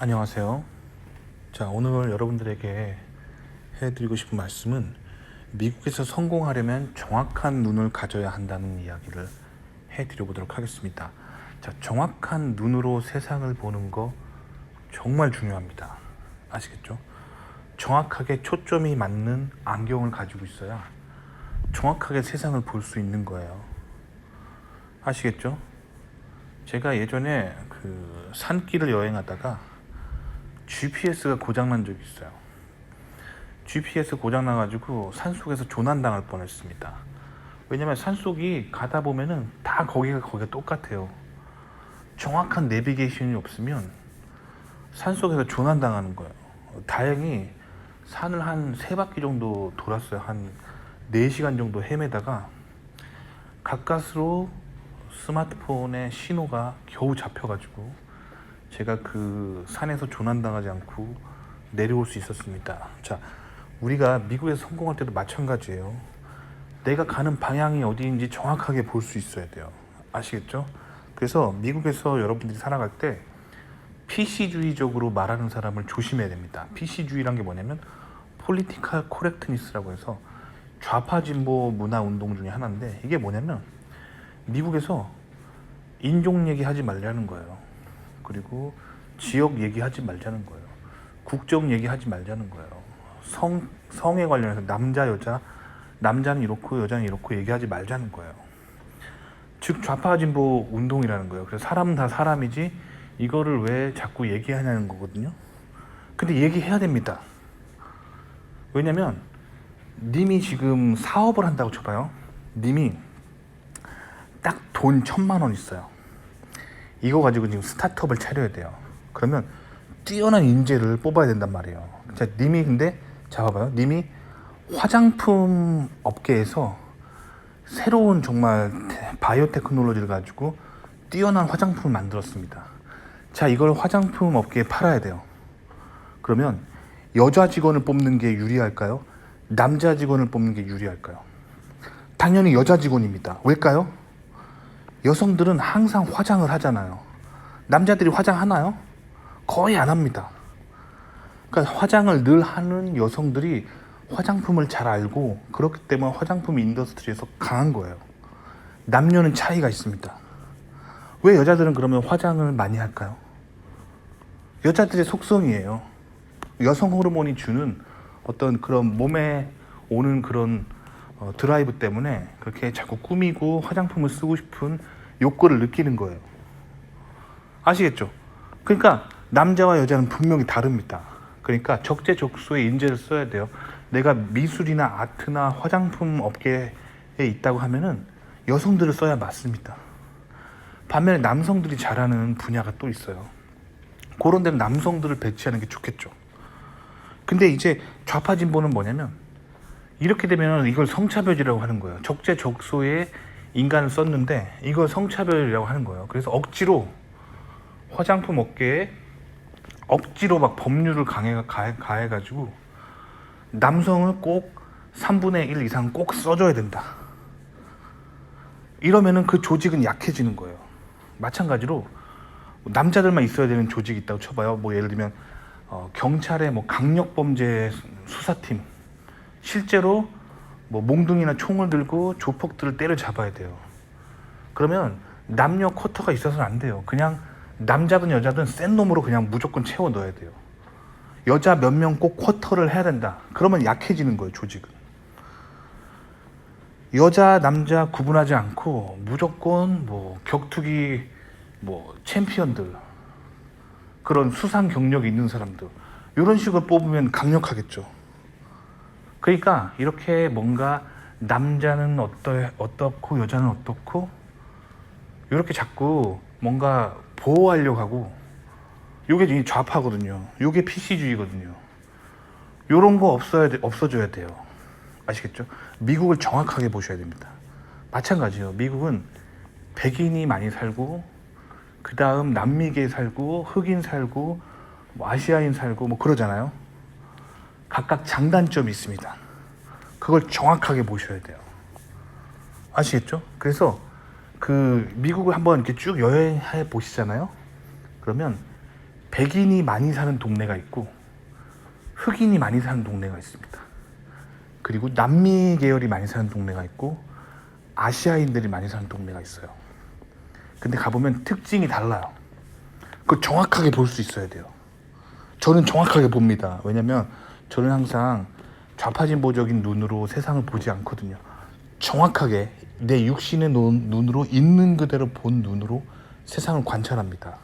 안녕하세요. 자, 오늘 여러분들에게 해드리고 싶은 말씀은 미국에서 성공하려면 정확한 눈을 가져야 한다는 이야기를 해드려 보도록 하겠습니다. 자, 정확한 눈으로 세상을 보는 거 정말 중요합니다. 아시겠죠? 정확하게 초점이 맞는 안경을 가지고 있어야 정확하게 세상을 볼 수 있는 거예요. 아시겠죠? 제가 예전에 그 산길을 여행하다가 GPS가 고장난 적이 있어요. GPS 고장나가지고 산속에서 조난당할 뻔했습니다. 왜냐면 산속이 가다 보면은 다 거기가 똑같아요. 정확한 내비게이션이 없으면 산속에서 조난당하는 거예요. 다행히 산을 한 3바퀴 정도 돌았어요. 한 4시간 정도 헤매다가 가까스로 스마트폰에 신호가 겨우 잡혀가지고 제가 그 산에서 조난당하지 않고 내려올 수 있었습니다. 자, 우리가 미국에서 성공할 때도 마찬가지예요. 내가 가는 방향이 어디인지 정확하게 볼 수 있어야 돼요. 아시겠죠? 그래서 미국에서 여러분들이 살아갈 때 PC주의적으로 말하는 사람을 조심해야 됩니다. PC주의란 게 뭐냐면 Political Correctness라고 해서 좌파 진보 문화 운동 중에 하나인데, 이게 뭐냐면 미국에서 인종 얘기하지 말자는 거예요. 그리고 지역 얘기하지 말자는 거예요. 국적 얘기하지 말자는 거예요. 성에 관련해서 남자 여자, 남자는 이렇고 여자는 이렇고 얘기하지 말자는 거예요. 즉 좌파 진보 운동이라는 거예요. 그래서 사람은 다 사람이지 이거를 왜 자꾸 얘기하냐는 거거든요. 근데 얘기해야 됩니다. 왜냐면 님이 지금 사업을 한다고 쳐봐요. 님이 딱 돈 1,000만 원 있어요. 이거 가지고 지금 스타트업을 차려야 돼요. 그러면 뛰어난 인재를 뽑아야 된단 말이에요. 자, 님이 근데 봐봐요. 님이 화장품 업계에서 새로운 정말 바이오 테크놀로지를 가지고 뛰어난 화장품을 만들었습니다. 자, 이걸 화장품 업계에 팔아야 돼요. 그러면 여자 직원을 뽑는 게 유리할까요? 남자 직원을 뽑는 게 유리할까요? 당연히 여자 직원입니다. 왜일까요? 여성들은 항상 화장을 하잖아요. 남자들이 화장하나요? 거의 안 합니다. 그러니까 화장을 늘 하는 여성들이 화장품을 잘 알고, 그렇기 때문에 화장품 인더스트리에서 강한 거예요. 남녀는 차이가 있습니다. 왜 여자들은 그러면 화장을 많이 할까요? 여자들의 속성이에요. 여성 호르몬이 주는 어떤 그런 몸에 오는 그런 드라이브 때문에 그렇게 자꾸 꾸미고 화장품을 쓰고 싶은 욕구를 느끼는 거예요. 아시겠죠? 그러니까 남자와 여자는 분명히 다릅니다. 그러니까 적재적소에 인재를 써야 돼요. 내가 미술이나 아트나 화장품 업계에 있다고 하면은 여성들을 써야 맞습니다. 반면에 남성들이 잘하는 분야가 또 있어요. 그런 데는 남성들을 배치하는 게 좋겠죠. 근데 이제 좌파 진보는 뭐냐면 이렇게 되면 이걸 성차별이라고 하는 거예요. 적재적소에 인간을 썼는데 이걸 성차별이라고 하는 거예요. 그래서 억지로 화장품 업계에 억지로 막 법률을 가해가지고 남성을 꼭 3분의 1 이상 꼭 써줘야 된다. 이러면은 그 조직은 약해지는 거예요. 마찬가지로 남자들만 있어야 되는 조직이 있다고 쳐봐요. 뭐 예를 들면 경찰의 뭐 강력범죄 수사팀, 실제로 뭐 몽둥이나 총을 들고 조폭들을 때려잡아야 돼요. 그러면 남녀 쿼터가 있어서는 안 돼요. 그냥 남자든 여자든 센 놈으로 그냥 무조건 채워 넣어야 돼요. 여자 몇 명 꼭 쿼터를 해야 된다. 그러면 약해지는 거예요, 조직은. 여자 남자 구분하지 않고 무조건 뭐 격투기 뭐 챔피언들, 그런 수상 경력이 있는 사람들, 이런 식으로 뽑으면 강력하겠죠. 그러니까 이렇게 뭔가 남자는 어떻고 여자는 어떻고 이렇게 자꾸 뭔가 보호하려고 하고, 요게 좌파거든요. 요게 PC주의거든요. 요런 거 없어져야 돼요. 아시겠죠? 미국을 정확하게 보셔야 됩니다. 마찬가지예요. 미국은 백인이 많이 살고, 그 다음 남미계 살고, 흑인 살고, 뭐 아시아인 살고 뭐 그러잖아요. 각각 장단점이 있습니다. 그걸 정확하게 보셔야 돼요. 아시겠죠? 그래서 그 미국을 한번 이렇게 쭉 여행해 보시잖아요. 그러면 백인이 많이 사는 동네가 있고 흑인이 많이 사는 동네가 있습니다. 그리고 남미 계열이 많이 사는 동네가 있고 아시아인들이 많이 사는 동네가 있어요. 근데 가보면 특징이 달라요. 그걸 정확하게 볼 수 있어야 돼요. 저는 정확하게 봅니다. 왜냐면 저는 항상 좌파진보적인 눈으로 세상을 보지 않거든요. 정확하게 내 육신의 눈으로 있는 그대로 본 눈으로 세상을 관찰합니다.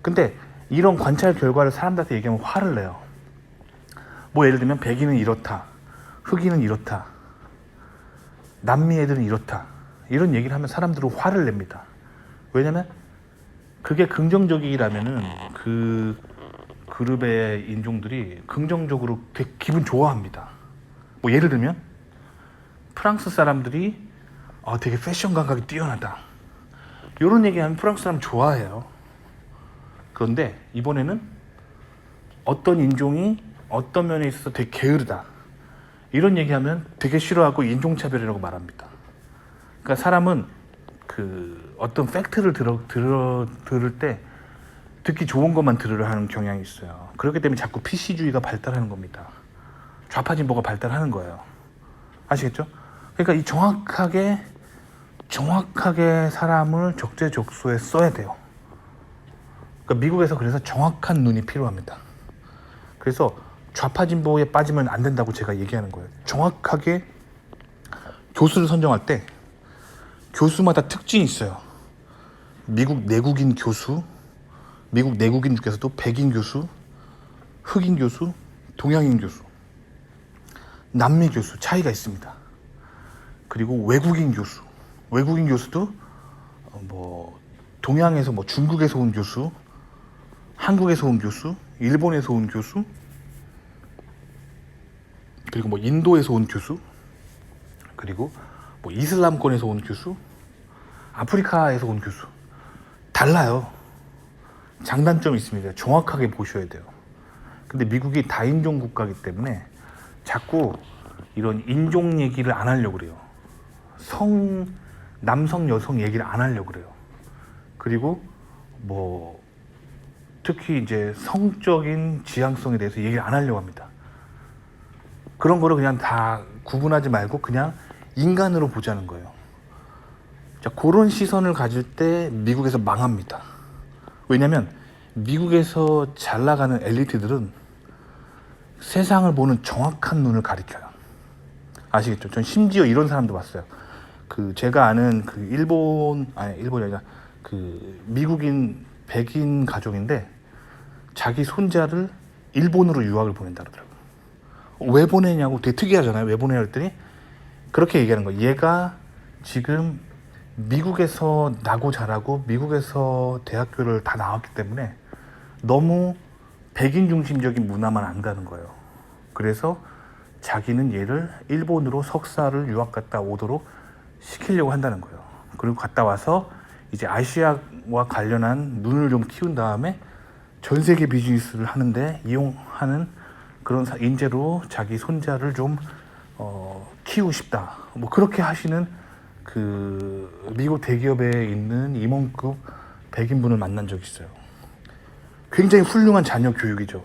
근데 이런 관찰 결과를 사람들한테 얘기하면 화를 내요. 뭐 예를 들면 백인은 이렇다, 흑인은 이렇다, 남미 애들은 이렇다, 이런 얘기를 하면 사람들은 화를 냅니다. 왜냐면 그게 긍정적이라면은 그 그룹의 인종들이 긍정적으로 되게 기분 좋아합니다. 뭐 예를 들면 프랑스 사람들이 되게 패션 감각이 뛰어나다, 이런 얘기하면 프랑스 사람 좋아해요. 그런데 이번에는 어떤 인종이 어떤 면에 있어서 되게 게으르다, 이런 얘기하면 되게 싫어하고 인종차별이라고 말합니다. 그러니까 사람은 그 어떤 팩트를 들을 때 듣기 좋은 것만 들으려 하는 경향이 있어요. 그렇기 때문에 자꾸 PC주의가 발달하는 겁니다. 좌파진보가 발달하는 거예요. 아시겠죠? 그러니까 이 정확하게 사람을 적재적소에 써야 돼요. 그러니까 미국에서 그래서 정확한 눈이 필요합니다. 그래서 좌파진보에 빠지면 안 된다고 제가 얘기하는 거예요. 정확하게 교수를 선정할 때 교수마다 특징이 있어요. 미국 내국인 교수, 미국 내국인 중에서도 백인 교수, 흑인 교수, 동양인 교수, 남미 교수 차이가 있습니다. 그리고 외국인 교수도 뭐 동양에서 뭐 중국에서 온 교수, 한국에서 온 교수, 일본에서 온 교수, 그리고 뭐 인도에서 온 교수, 그리고 뭐 이슬람권에서 온 교수, 아프리카에서 온 교수, 달라요. 장단점이 있습니다. 정확하게 보셔야 돼요. 근데 미국이 다인종 국가이기 때문에 자꾸 이런 인종 얘기를 안 하려고 그래요. 남성, 여성 얘기를 안 하려고 그래요. 그리고 뭐 특히 이제 성적인 지향성에 대해서 얘기를 안 하려고 합니다. 그런 거를 그냥 다 구분하지 말고 그냥 인간으로 보자는 거예요. 자, 그런 시선을 가질 때 미국에서 망합니다. 왜냐면 미국에서 잘 나가는 엘리트들은 세상을 보는 정확한 눈을 가리켜요. 아시겠죠? 전 심지어 이런 사람도 봤어요. 그 제가 아는 그 일본이 아니라 그 미국인 백인 가족인데 자기 손자를 일본으로 유학을 보낸다 그러더라고요. 왜 보내냐고 되게 특이하잖아요. 왜 보내냐 그랬더니 그렇게 얘기하는 거예요. 얘가 지금 미국에서 나고 자라고 미국에서 대학교를 다 나왔기 때문에 너무 백인 중심적인 문화만 안 가는 거예요. 그래서 자기는 얘를 일본으로 석사를 유학 갔다 오도록 시키려고 한다는 거예요. 그리고 갔다 와서 이제 아시아와 관련한 눈을 좀 키운 다음에 전 세계 비즈니스를 하는데 이용하는 그런 인재로 자기 손자를 좀 키우고 싶다. 뭐 그렇게 하시는 그 미국 대기업에 있는 임원급 백인분을 만난 적이 있어요. 굉장히 훌륭한 자녀 교육이죠.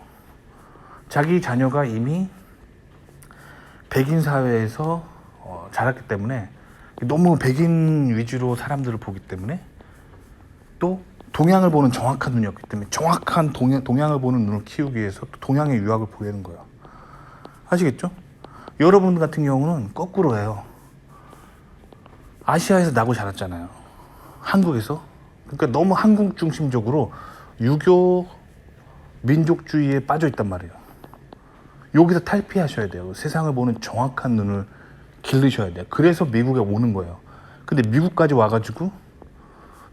자기 자녀가 이미 백인 사회에서 자랐기 때문에 너무 백인 위주로 사람들을 보기 때문에 또 동양을 보는 정확한 눈이었기 때문에 정확한 동양을 보는 눈을 키우기 위해서 또 동양의 유학을 보내는 거예요. 아시겠죠? 여러분 같은 경우는 거꾸로예요. 아시아에서 나고 자랐잖아요. 한국에서. 그러니까 너무 한국 중심적으로 유교 민족주의에 빠져 있단 말이에요. 여기서 탈피하셔야 돼요. 세상을 보는 정확한 눈을 기르셔야 돼요. 그래서 미국에 오는 거예요. 근데 미국까지 와가지고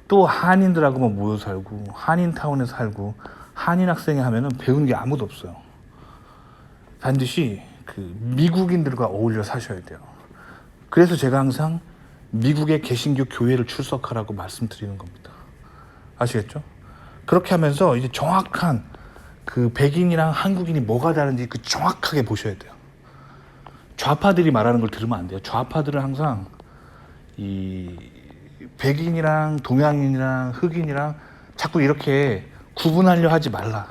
또 한인들하고만 모여 살고 한인타운에서 살고 한인 학생이 하면은 배우는 게 아무도 없어요. 반드시 그 미국인들과 어울려 사셔야 돼요. 그래서 제가 항상 미국의 개신교 교회를 출석하라고 말씀드리는 겁니다. 아시겠죠? 그렇게 하면서 이제 정확한 그 백인이랑 한국인이 뭐가 다른지 그 정확하게 보셔야 돼요. 좌파들이 말하는 걸 들으면 안 돼요. 좌파들은 항상 이 백인이랑 동양인이랑 흑인이랑 자꾸 이렇게 구분하려 하지 말라.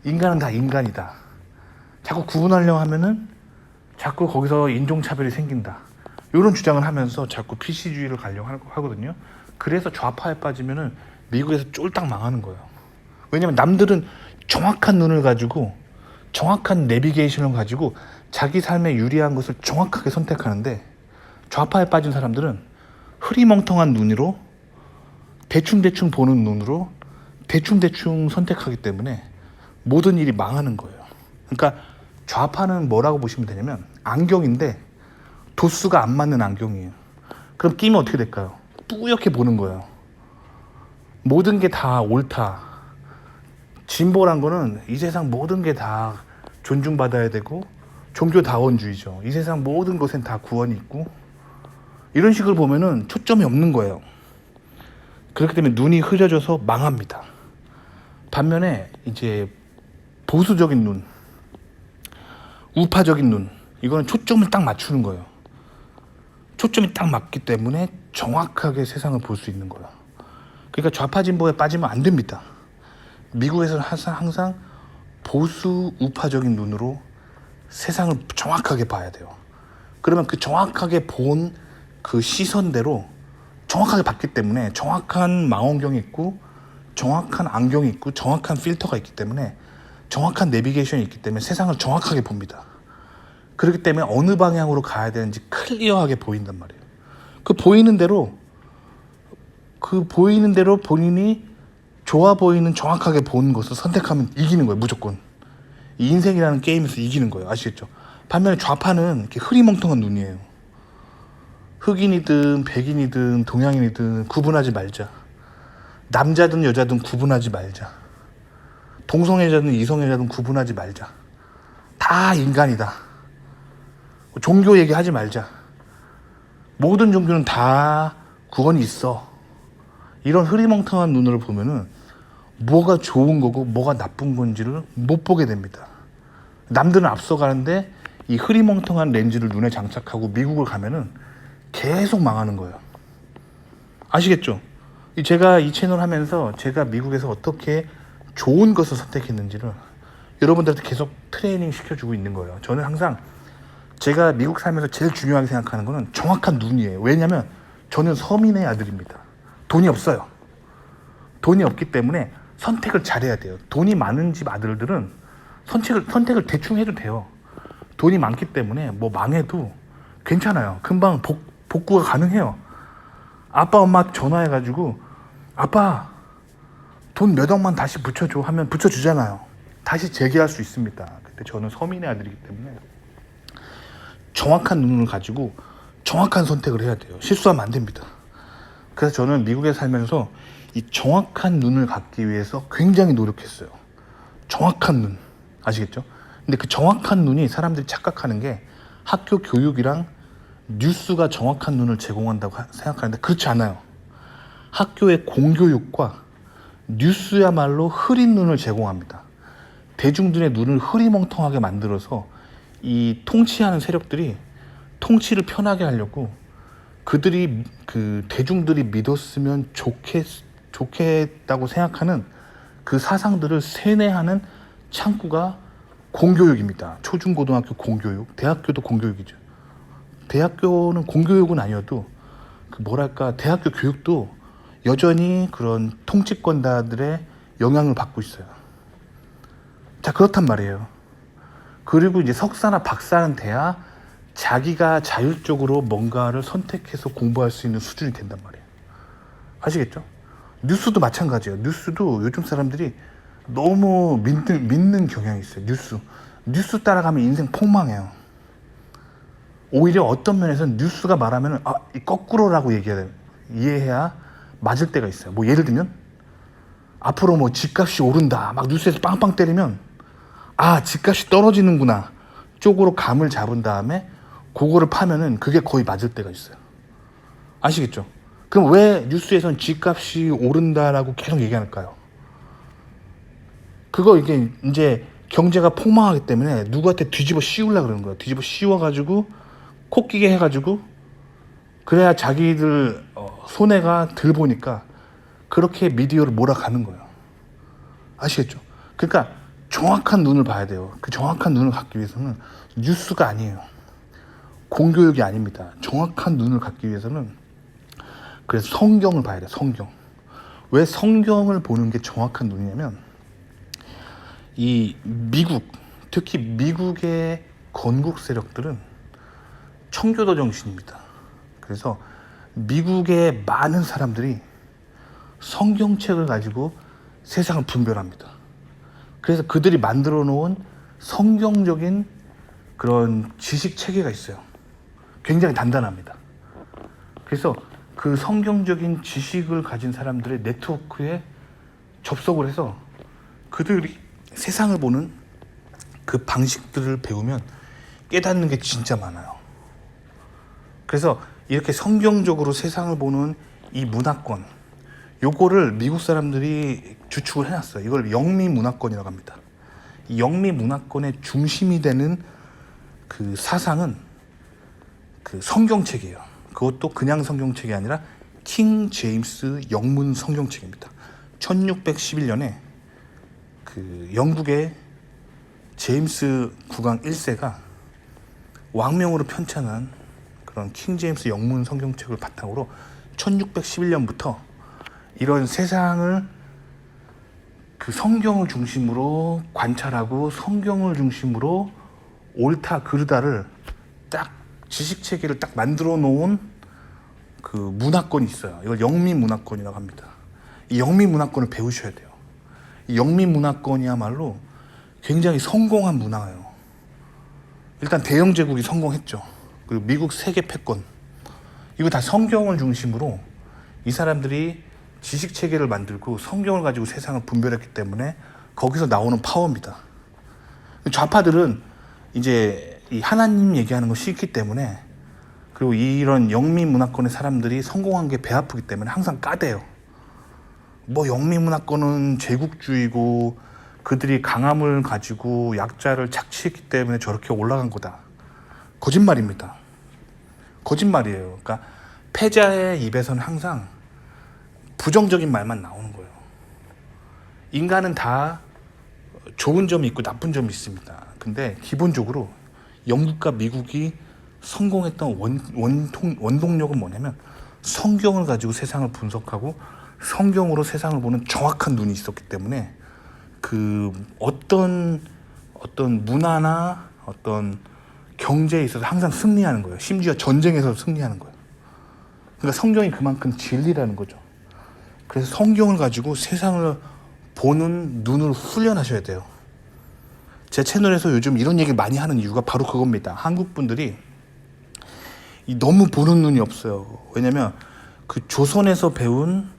인간은 다 인간이다. 자꾸 구분하려고 하면은 자꾸 거기서 인종차별이 생긴다. 이런 주장을 하면서 자꾸 PC주의를 가려고 하거든요. 그래서 좌파에 빠지면은 미국에서 쫄딱 망하는 거예요. 왜냐면 남들은 정확한 눈을 가지고 정확한 내비게이션을 가지고 자기 삶에 유리한 것을 정확하게 선택하는데, 좌파에 빠진 사람들은 흐리멍텅한 눈으로 대충대충 보는 눈으로 대충대충 선택하기 때문에 모든 일이 망하는 거예요. 그러니까 좌파는 뭐라고 보시면 되냐면 안경인데 도수가 안 맞는 안경이에요. 그럼 끼면 어떻게 될까요? 뿌옇게 보는 거예요. 모든 게 다 옳다. 진보란 거는 이 세상 모든 게 다 존중받아야 되고 종교다원주의죠. 이 세상 모든 것엔 다 구원이 있고, 이런 식으로 보면은 초점이 없는 거예요. 그렇기 때문에 눈이 흐려져서 망합니다. 반면에 이제 보수적인 눈, 우파적인 눈, 이거는 초점을 딱 맞추는 거예요. 초점이 딱 맞기 때문에 정확하게 세상을 볼 수 있는 거예요. 그러니까 좌파 진보에 빠지면 안 됩니다. 미국에서는 항상 보수 우파적인 눈으로 세상을 정확하게 봐야 돼요. 그러면 그 정확하게 본 그 시선대로 정확하게 봤기 때문에 정확한 망원경이 있고 정확한 안경이 있고 정확한 필터가 있기 때문에 정확한 내비게이션이 있기 때문에 세상을 정확하게 봅니다. 그렇기 때문에 어느 방향으로 가야 되는지 클리어하게 보인단 말이에요. 그 보이는 대로 본인이 좋아 보이는 정확하게 보는 것을 선택하면 이기는 거예요. 무조건. 이 인생이라는 게임에서 이기는 거예요. 아시겠죠? 반면에 좌파는 이렇게 흐리멍텅한 눈이에요. 흑인이든 백인이든 동양인이든 구분하지 말자. 남자든 여자든 구분하지 말자. 동성애자든 이성애자든 구분하지 말자. 다 인간이다. 종교 얘기하지 말자. 모든 종교는 다 구원이 있어. 이런 흐리멍텅한 눈으로 보면은 뭐가 좋은 거고 뭐가 나쁜 건지를 못 보게 됩니다. 남들은 앞서가는데 이 흐리멍텅한 렌즈를 눈에 장착하고 미국을 가면은 계속 망하는 거예요. 아시겠죠? 제가 이 채널 하면서 제가 미국에서 어떻게 좋은 것을 선택했는지를 여러분들한테 계속 트레이닝 시켜주고 있는 거예요. 저는 항상 제가 미국 살면서 제일 중요하게 생각하는 거는 정확한 눈이에요. 왜냐면 저는 서민의 아들입니다. 돈이 없어요. 돈이 없기 때문에 선택을 잘해야 돼요. 돈이 많은 집 아들들은 선택을 대충 해도 돼요. 돈이 많기 때문에 뭐 망해도 괜찮아요. 금방 복구가 가능해요. 아빠 엄마 전화해가지고 아빠 돈 몇 억만 다시 붙여줘 하면 붙여주잖아요. 다시 재기할 수 있습니다. 근데 저는 서민의 아들이기 때문에 정확한 눈을 가지고 정확한 선택을 해야 돼요. 실수하면 안 됩니다. 그래서 저는 미국에 살면서 이 정확한 눈을 갖기 위해서 굉장히 노력했어요. 정확한 눈. 아시겠죠? 근데 그 정확한 눈이 사람들이 착각하는 게 학교 교육이랑 뉴스가 정확한 눈을 제공한다고 생각하는데 그렇지 않아요. 학교의 공교육과 뉴스야말로 흐린 눈을 제공합니다. 대중들의 눈을 흐리멍텅하게 만들어서 이 통치하는 세력들이 통치를 편하게 하려고 그들이 그 대중들이 믿었으면 좋겠다고 생각하는 그 사상들을 세뇌하는 창구가 공교육입니다. 초중고등학교 공교육, 대학교도 공교육이죠. 대학교는 공교육은 아니어도 대학교 교육도 여전히 그런 통치권자들의 영향을 받고 있어요. 자, 그렇단 말이에요. 그리고 이제 석사나 박사는 돼야 자기가 자율적으로 뭔가를 선택해서 공부할 수 있는 수준이 된단 말이에요. 아시겠죠? 뉴스도 마찬가지예요. 뉴스도 요즘 사람들이 너무 믿는 경향이 있어요. 뉴스 따라가면 인생 폭망해요. 오히려 어떤 면에서는 뉴스가 말하면 거꾸로라고 이해해야 맞을 때가 있어요. 뭐 예를 들면 앞으로 뭐 집값이 오른다 막 뉴스에서 빵빵 때리면 집값이 떨어지는구나 쪽으로 감을 잡은 다음에 그거를 파면은 그게 거의 맞을 때가 있어요. 아시겠죠? 그럼 왜 뉴스에서는 집값이 오른다라고 계속 얘기할까요? 그거 이제 경제가 폭망하기 때문에 누구한테 뒤집어 씌우려고 그러는 거예요. 뒤집어 씌워가지고 코끼게 해가지고 그래야 자기들 손해가 덜 보니까 그렇게 미디어를 몰아가는 거예요. 아시겠죠? 그러니까 정확한 눈을 봐야 돼요. 그 정확한 눈을 갖기 위해서는 뉴스가 아니에요. 공교육이 아닙니다. 정확한 눈을 갖기 위해서는 그래서 성경을 봐야 돼요. 성경. 왜 성경을 보는 게 정확한 눈이냐면 이 미국, 특히 미국의 건국 세력들은 청교도 정신입니다. 그래서 미국의 많은 사람들이 성경책을 가지고 세상을 분별합니다. 그래서 그들이 만들어 놓은 성경적인 그런 지식 체계가 있어요. 굉장히 단단합니다. 그래서 그 성경적인 지식을 가진 사람들의 네트워크에 접속을 해서 그들이 세상을 보는 그 방식들을 배우면 깨닫는 게 진짜 많아요. 그래서 이렇게 성경적으로 세상을 보는 이 문화권, 요거를 미국 사람들이 주축을 해놨어요. 이걸 영미 문화권이라고 합니다. 이 영미 문화권의 중심이 되는 그 사상은 그 성경책이에요. 그것도 그냥 성경책이 아니라 킹 제임스 영문 성경책입니다. 1611년에 그 영국의 제임스 국왕 1세가 왕명으로 편찬한 그런 킹 제임스 영문 성경책을 바탕으로 1611년부터 이런 세상을 그 성경을 중심으로 관찰하고 성경을 중심으로 옳다 그르다를 딱 지식 체계를 딱 만들어 놓은 그 문화권이 있어요. 이걸 영미 문화권이라고 합니다. 이 영미 문화권을 배우셔야 돼요. 이 영미 문화권이야말로 굉장히 성공한 문화예요. 일단 대영 제국이 성공했죠. 그리고 미국 세계 패권, 이거 다 성경을 중심으로 이 사람들이 지식 체계를 만들고 성경을 가지고 세상을 분별했기 때문에 거기서 나오는 파워입니다. 좌파들은 이제 이 하나님 얘기하는 거 싫기 때문에, 그리고 이런 영미 문화권의 사람들이 성공한 게 배 아프기 때문에 항상 까대요. 뭐 영미 문화권은 제국주의고 그들이 강함을 가지고 약자를 착취했기 때문에 저렇게 올라간 거다. 거짓말입니다. 거짓말이에요. 그러니까 패자의 입에서는 항상 부정적인 말만 나오는 거예요. 인간은 다 좋은 점이 있고 나쁜 점이 있습니다. 근데 기본적으로 영국과 미국이 성공했던 원동력은 뭐냐면 성경을 가지고 세상을 분석하고 성경으로 세상을 보는 정확한 눈이 있었기 때문에 그 어떤 문화나 어떤 경제에 있어서 항상 승리하는 거예요. 심지어 전쟁에서 승리하는 거예요. 그러니까 성경이 그만큼 진리라는 거죠. 그래서 성경을 가지고 세상을 보는 눈을 훈련하셔야 돼요. 제 채널에서 요즘 이런 얘기 많이 하는 이유가 바로 그겁니다. 한국 분들이 너무 보는 눈이 없어요. 왜냐면 그 조선에서 배운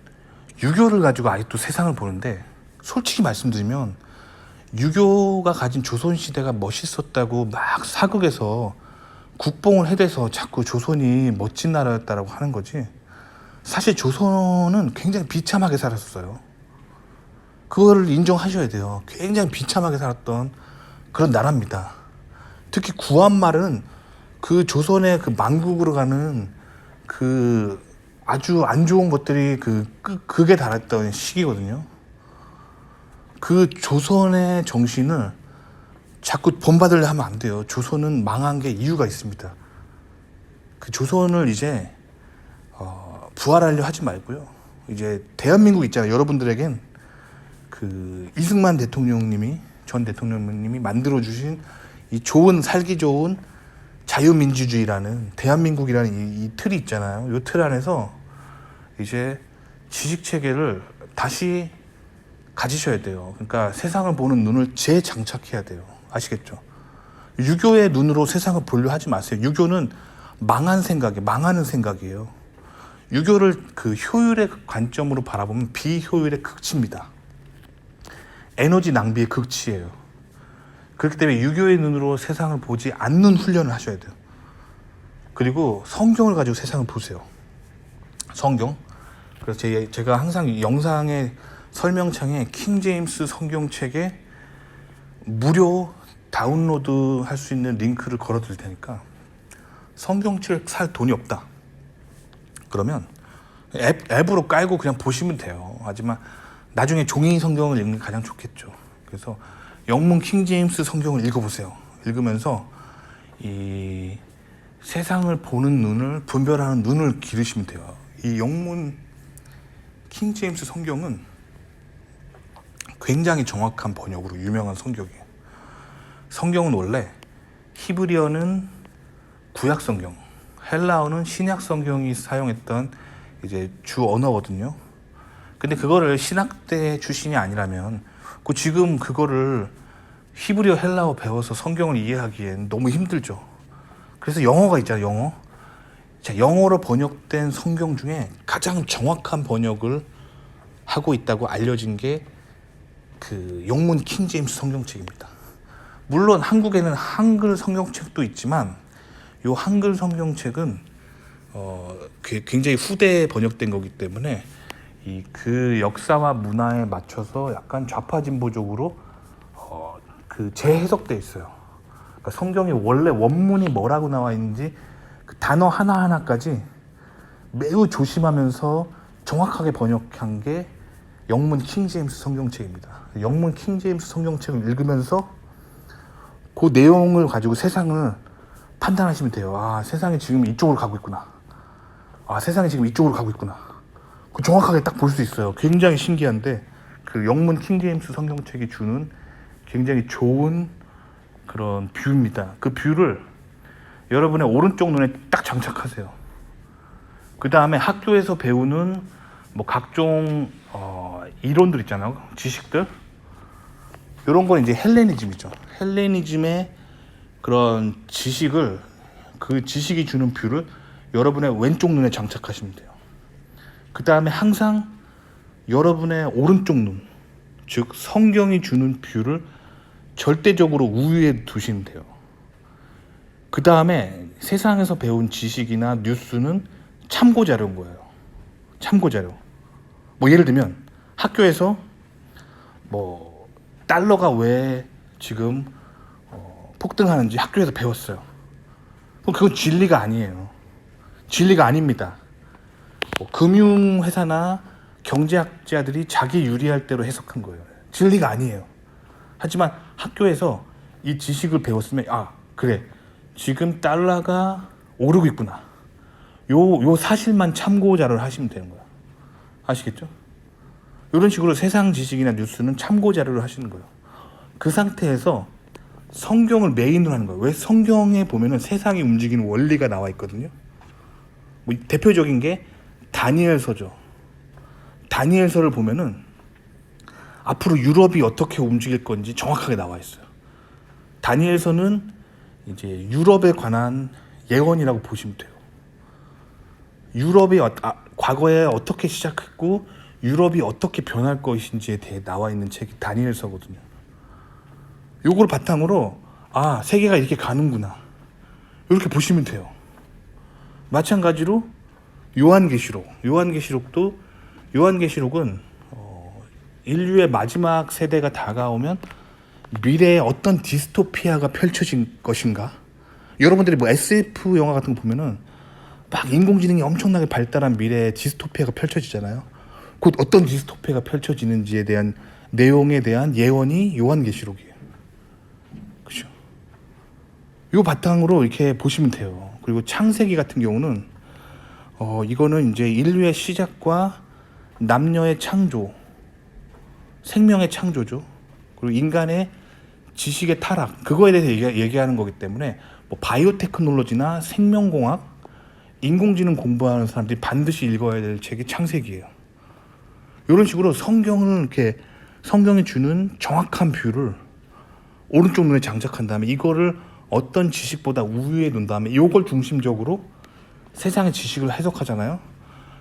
유교를 가지고 아직도 세상을 보는데, 솔직히 말씀드리면 유교가 가진 조선시대가 멋있었다고 막 사극에서 국뽕을 해대서 자꾸 조선이 멋진 나라였다라고 하는 거지, 사실 조선은 굉장히 비참하게 살았어요. 그거를 인정하셔야 돼요. 굉장히 비참하게 살았던 그런 나라입니다. 특히 구한말은 그 조선의 그 만국으로 가는 그 아주 안 좋은 것들이 그 극에 달했던 시기거든요. 그 조선의 정신을 자꾸 본받으려 하면 안 돼요. 조선은 망한 게 이유가 있습니다. 그 조선을 이제 부활하려 하지 말고요. 이제 대한민국 있잖아요. 여러분들에겐 그 이승만 대통령님이, 전 대통령님이 만들어주신 이 좋은, 살기 좋은 자유민주주의라는 대한민국이라는 이 틀이 있잖아요. 이 틀 안에서 이제 지식체계를 다시 가지셔야 돼요. 그러니까 세상을 보는 눈을 재장착해야 돼요. 아시겠죠? 유교의 눈으로 세상을 보려 하지 마세요. 유교는 망하는 생각이에요. 유교를 그 효율의 관점으로 바라보면 비효율의 극치입니다. 에너지 낭비의 극치예요. 그렇기 때문에 유교의 눈으로 세상을 보지 않는 훈련을 하셔야 돼요. 그리고 성경을 가지고 세상을 보세요. 성경. 그래서 제가 항상 영상의 설명창에 킹제임스 성경책에 무료 다운로드 할 수 있는 링크를 걸어 드릴 테니까, 성경책 살 돈이 없다 그러면 앱으로 깔고 그냥 보시면 돼요. 하지만 나중에 종이 성경을 읽는 게 가장 좋겠죠. 그래서 영문 킹제임스 성경을 읽어보세요. 읽으면서 이 세상을 보는 눈을, 분별하는 눈을 기르시면 돼요. 이 영문 킹제임스 성경은 굉장히 정확한 번역으로 유명한 성경이에요. 성경은 원래 히브리어는 구약 성경, 헬라어는 신약 성경이 사용했던 이제 주 언어거든요. 근데 그거를 신학대 출신이 아니라면 지금 그거를 히브리어, 헬라어 배워서 성경을 이해하기엔 너무 힘들죠. 그래서 영어가 있잖아요, 영어. 자, 영어로 번역된 성경 중에 가장 정확한 번역을 하고 있다고 알려진 게 그 영문 킹제임스 성경책입니다. 물론 한국에는 한글 성경책도 있지만 이 한글 성경책은 굉장히 후대에 번역된 거기 때문에 그 역사와 문화에 맞춰서 약간 좌파진보적으로 그 재해석돼 있어요. 그러니까 성경이 원래 원문이 뭐라고 나와 있는지 그 단어 하나하나까지 매우 조심하면서 정확하게 번역한 게 영문 킹제임스 성경책입니다. 영문 킹제임스 성경책을 읽으면서 그 내용을 가지고 세상을 판단하시면 돼요. 아, 세상이 지금 이쪽으로 가고 있구나. 아, 세상이 지금 이쪽으로 가고 있구나. 그 정확하게 딱 볼 수 있어요. 굉장히 신기한데 그 영문 킹제임스 성경책이 주는 굉장히 좋은 그런 뷰입니다. 그 뷰를 여러분의 오른쪽 눈에 딱 장착하세요. 그 다음에 학교에서 배우는 뭐 각종 이론들 있잖아요. 지식들. 이런 건 이제 헬레니즘이죠. 헬레니즘의 그런 지식을, 그 지식이 주는 뷰를 여러분의 왼쪽 눈에 장착하시면 돼요. 그 다음에 항상 여러분의 오른쪽 눈, 즉 성경이 주는 뷰를 절대적으로 우위에 두시면 돼요. 그 다음에 세상에서 배운 지식이나 뉴스는 참고 자료인 거예요. 참고 자료. 뭐 예를 들면 학교에서 뭐 달러가 왜 지금 폭등하는지 학교에서 배웠어요. 그럼 그건 진리가 아니에요. 진리가 아닙니다. 뭐 금융회사나 경제학자들이 자기 유리할 대로 해석한 거예요. 진리가 아니에요. 하지만 학교에서 이 지식을 배웠으면 아, 그래. 지금 달러가 오르고 있구나. 요 사실만 참고 자료를 하시면 되는 거예요. 아시겠죠? 이런 식으로 세상 지식이나 뉴스는 참고 자료를 하시는 거예요. 그 상태에서 성경을 메인으로 하는 거예요. 왜? 성경에 보면은 세상이 움직이는 원리가 나와 있거든요. 뭐 대표적인 게 다니엘서죠. 다니엘서를 보면은 앞으로 유럽이 어떻게 움직일 건지 정확하게 나와 있어요. 다니엘서는 이제 유럽에 관한 예언이라고 보시면 돼요. 유럽이 과거에 어떻게 시작했고 유럽이 어떻게 변할 것인지에 대해 나와 있는 책이 다니엘서거든요. 요걸 바탕으로 아, 세계가 이렇게 가는구나. 이렇게 보시면 돼요. 마찬가지로 요한계시록은 인류의 마지막 세대가 다가오면 미래에 어떤 디스토피아가 펼쳐질 것인가? 여러분들이 뭐 SF 영화 같은 거 보면은 막 인공지능이 엄청나게 발달한 미래에 디스토피아가 펼쳐지잖아요. 곧 어떤 디스토피아가 펼쳐지는지에 대한 내용에 대한 예언이 요한계시록이에요. 그렇죠? 요 바탕으로 이렇게 보시면 돼요. 그리고 창세기 같은 경우는 이거는 이제 인류의 시작과 남녀의 창조, 생명의 창조죠. 그리고 인간의 지식의 타락, 그거에 대해서 얘기하는 거기 때문에 뭐 바이오 테크놀로지나 생명공학, 인공지능 공부하는 사람들이 반드시 읽어야 될 책이 창세기예요. 이런 식으로 성경이 주는 정확한 뷰를 오른쪽 눈에 장착한 다음에 이거를 어떤 지식보다 우위에 놓은 다음에 이걸 중심적으로 세상의 지식을 해석하잖아요.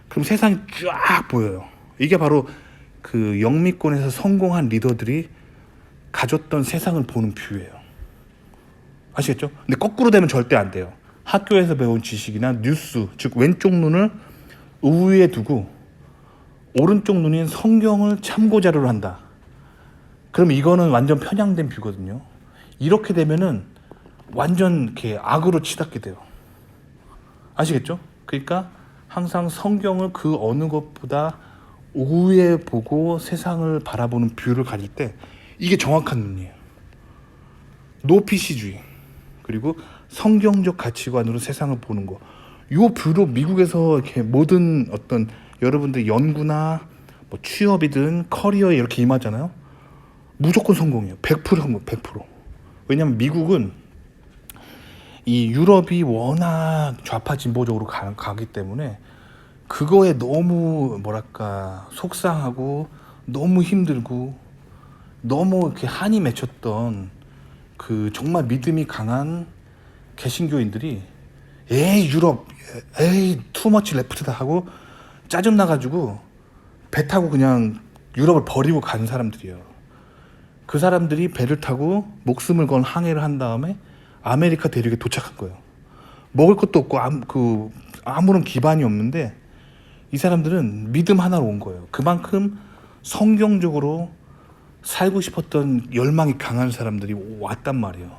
그럼 세상이 쫙 보여요. 이게 바로 그 영미권에서 성공한 리더들이 가졌던 세상을 보는 뷰예요. 아시겠죠? 근데 거꾸로 되면 절대 안 돼요. 학교에서 배운 지식이나 뉴스, 즉 왼쪽 눈을 우위에 두고 오른쪽 눈인 성경을 참고 자료로 한다. 그럼 이거는 완전 편향된 뷰거든요. 이렇게 되면은 완전 이렇게 악으로 치닫게 돼요. 아시겠죠? 그러니까 항상 성경을 그 어느 것보다 우위에 보고 세상을 바라보는 뷰를 가질 때 이게 정확한 눈이에요. 노피시주의, 그리고 성경적 가치관으로 세상을 보는 거. 요 뷰로 미국에서 이렇게 모든 어떤 여러분들 연구나 뭐 취업이든 커리어에 이렇게 임하잖아요. 무조건 성공이에요. 100% 성공, 100%. 왜냐면 미국은 이 유럽이 워낙 좌파 진보적으로 가기 때문에 그거에 너무 뭐랄까 속상하고 너무 힘들고 너무 이렇게 한이 맺혔던 그 정말 믿음이 강한 개신교인들이 에이 유럽 에이 투머치 레프트다 하고 짜증 나가지고 배 타고 그냥 유럽을 버리고 간 사람들이에요. 그 사람들이 배를 타고 목숨을 건 항해를 한 다음에 아메리카 대륙에 도착한 거예요. 먹을 것도 없고 아무런 기반이 없는데 이 사람들은 믿음 하나로 온 거예요. 그만큼 성경적으로 살고 싶었던 열망이 강한 사람들이 왔단 말이에요.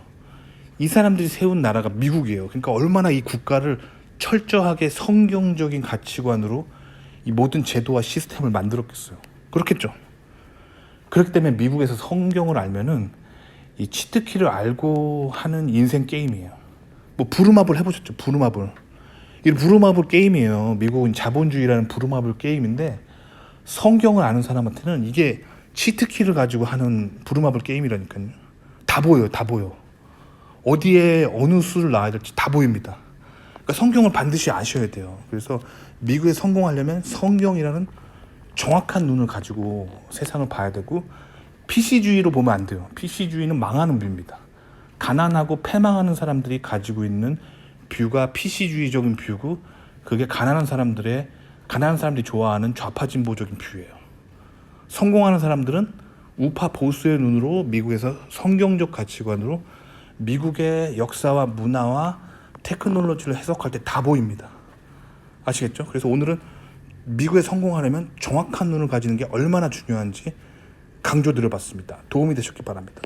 이 사람들이 세운 나라가 미국이에요. 그러니까 얼마나 이 국가를 철저하게 성경적인 가치관으로 이 모든 제도와 시스템을 만들었겠어요. 그렇겠죠. 그렇기 때문에 미국에서 성경을 알면은 이 치트키를 알고 하는 인생 게임이에요. 뭐 부루마블 해보셨죠? 부루마블. 이 부루마블 게임이에요. 미국은 자본주의라는 부루마블 게임인데 성경을 아는 사람한테는 이게 치트키를 가지고 하는 부루마블 게임이라니까요. 다 보여요. 다 보여. 어디에 어느 수를 낳아야 될지 다 보입니다. 그러니까 성경을 반드시 아셔야 돼요. 그래서 미국에 성공하려면 성경이라는 정확한 눈을 가지고 세상을 봐야 되고 PC주의로 보면 안 돼요. PC주의는 망하는 뷰입니다. 가난하고 패망하는 사람들이 가지고 있는 뷰가 PC주의적인 뷰고 그게 가난한 사람들이 좋아하는 좌파 진보적인 뷰예요. 성공하는 사람들은 우파 보수의 눈으로 미국에서 성경적 가치관으로 미국의 역사와 문화와 테크놀로지를 해석할 때 다 보입니다. 아시겠죠? 그래서 오늘은 미국에 성공하려면 정확한 눈을 가지는 게 얼마나 중요한지 강조드려봤습니다. 도움이 되셨기 바랍니다.